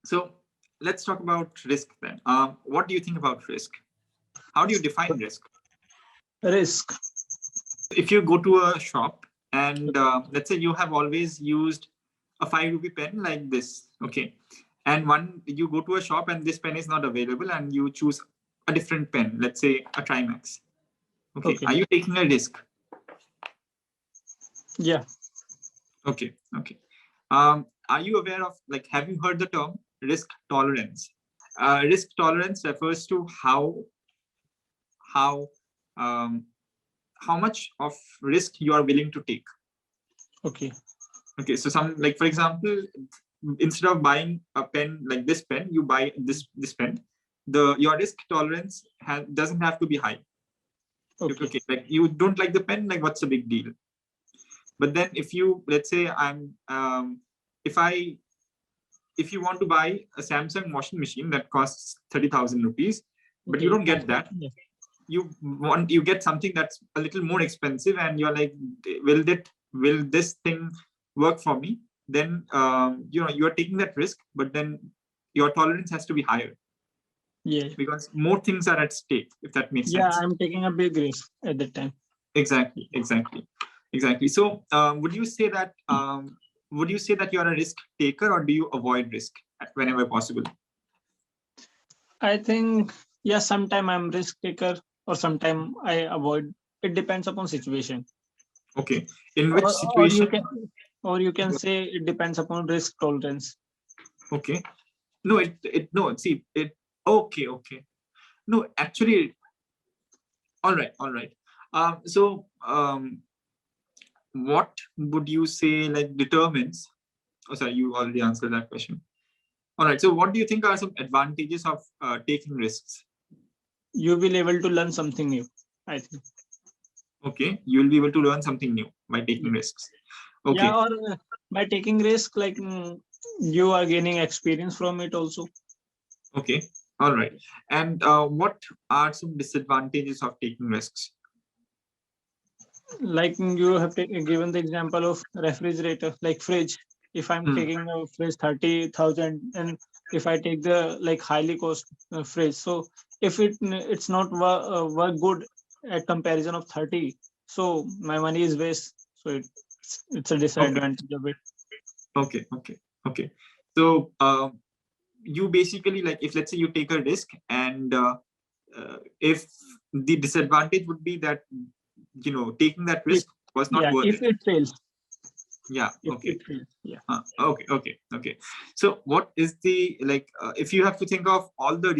So let's talk about risk then. What do you think about risk? How do you define risk? Risk. If you go to a shop and let's say you have always used a 5 rupee pen like this, okay, and you go to a shop and this pen is not available and you choose a different pen, let's say a Trimax. Okay. Are you taking a risk? Yeah. Okay. Are you aware of, like, have you heard the term risk tolerance? Risk tolerance refers to how much of risk you are willing to take. Okay. So for example, instead of buying a pen like this pen, you buy this pen. Your risk tolerance doesn't have to be high. Okay. Like, you don't like the pen, like, what's the big deal? But then if you, let's say, if you want to buy a Samsung washing machine that costs 30,000 rupees, but you don't get that. You get something that's a little more expensive, and you're like, will this thing work for me? Then you are taking that risk, but then your tolerance has to be higher. Yeah. Because more things are at stake, if that makes sense. Yeah, I'm taking a big risk at that time. Exactly. So would you say that you are a risk taker, or do you avoid risk whenever possible? I think, yeah, sometime I'm risk taker or sometime I avoid. It depends upon situation. Okay. In which situation? Or you can say it depends upon risk tolerance. Okay. No, okay. No, actually, all right. What would you say, like, determines? Oh, sorry, you already answered that question. All right. So what do you think are some advantages of taking risks? You will be able to learn something new, I think. Okay. You will be able to learn something new by taking risks. Okay. Yeah, or by taking risk, like, you are gaining experience from it also. Okay. All right. And what are some disadvantages of taking risks? Like, you have given the example of refrigerator, like fridge. If I'm taking a fridge 30,000, and if I take the, like, highly cost fridge, so if it's not work good at comparison of 30, so my money is waste. So it's a disadvantage of it. Okay. So you basically, like, if let's say you take a risk, and if the disadvantage would be that taking that risk was not worth it. If it fails. Yeah. Okay. Yeah. Okay. So what is the, like, if you have to think of all the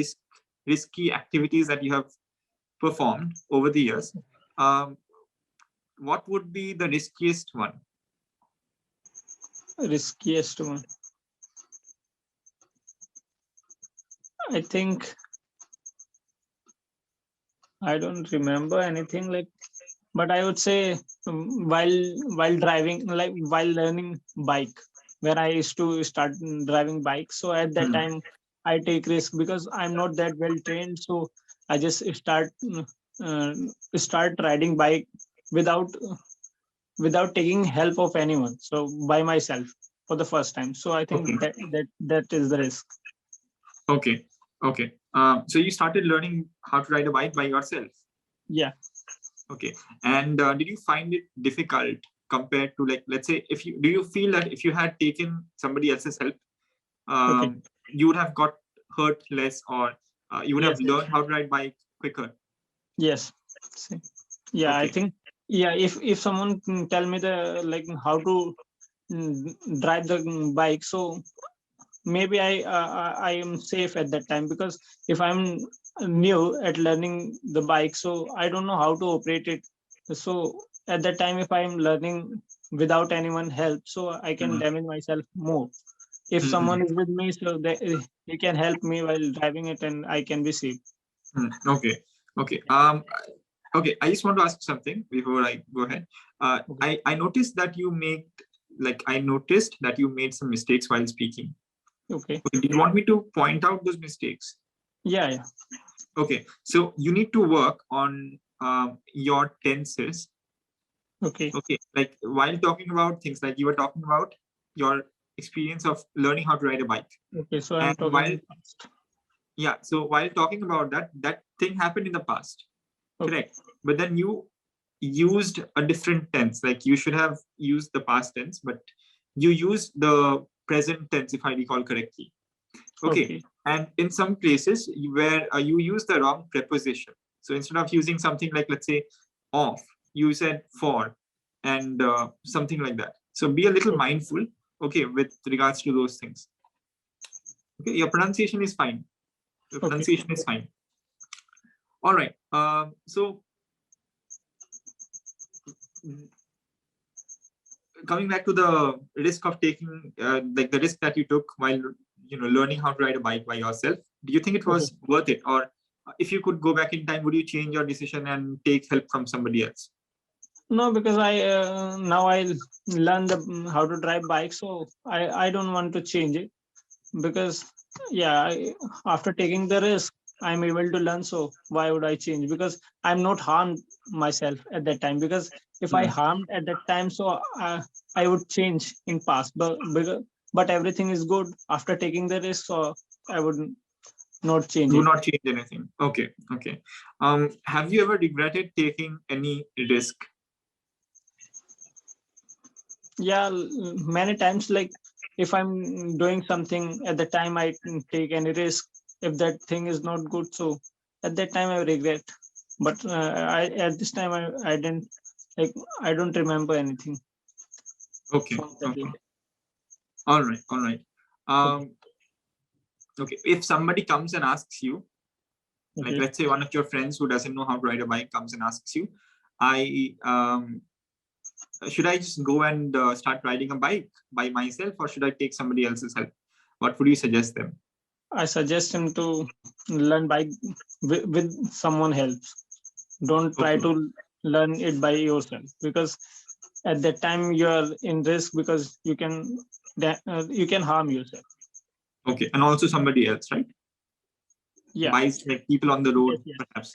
risky activities that you have performed over the years, what would be the riskiest one? Riskiest one, I think. I don't remember anything, like, but I would say while driving, like while learning bike, when I used to start driving bike. So at that time, I take risk because I'm not that well trained. So I just start riding bike without taking help of anyone. So by myself for the first time. So I think that is the risk. Okay. So you started learning how to ride a bike by yourself? Yeah. Okay. And did you find it difficult compared to, like, let's say, do you feel that if you had taken somebody else's help, you would have got hurt less, or you would have learned how to ride bike quicker? Yes. Yeah, I think, yeah, if someone tell me how to drive the bike, so maybe I am safe at that time, because if I'm new at learning the bike, so I don't know how to operate it. So at that time, if I'm learning without anyone help, so I can damage myself more. If someone is with me, so he can help me while driving it, and I can be safe. Okay. I just want to ask something before I go ahead. I noticed that you made some mistakes while speaking. Okay. Do you want me to point out those mistakes? Yeah. Okay. So you need to work on your tenses. Okay. Like, while talking about things, like you were talking about your experience of learning how to ride a bike. Okay, so I'm And talking. so while talking about that thing happened in the past, correct? But then you used a different tense. Like you should have used the past tense, but you used the present tense, if I recall correctly. Okay. And in some places where you use the wrong preposition. So instead of using something like, let's say, of, you said for, and something like that. So be a little mindful, okay, with regards to those things. Okay, your pronunciation is fine. Your pronunciation is fine. All right. So coming back to the risk of taking, like the risk that you took while learning how to ride a bike by yourself, do you think it was worth it? Or if you could go back in time, would you change your decision and take help from somebody else? No, because I now I learn how to drive bike, so I don't want to change it, because after taking the risk, I'm able to learn. So why would I change? Because I'm not harmed myself at that time. Because if I harmed at that time, so I would change in past. But everything is good after taking the risk, so I would not change. Do not change anything. Okay. Have you ever regretted taking any risk? Yeah, many times. Like if I'm doing something at the time, I take any risk. If that thing is not good, so at that time I regret. But at this time I didn't, like, I don't remember anything. Okay. All right. Okay. If somebody comes and asks you, like let's say one of your friends who doesn't know how to ride a bike comes and asks you, should I just go and start riding a bike by myself, or should I take somebody else's help? What would you suggest them? I suggest him to learn bike with someone else. Don't try to learn it by yourself, because at that time you are in risk, because you can harm yourself. Okay, and also somebody else, right? Yeah. Bikes, like people on the road, perhaps.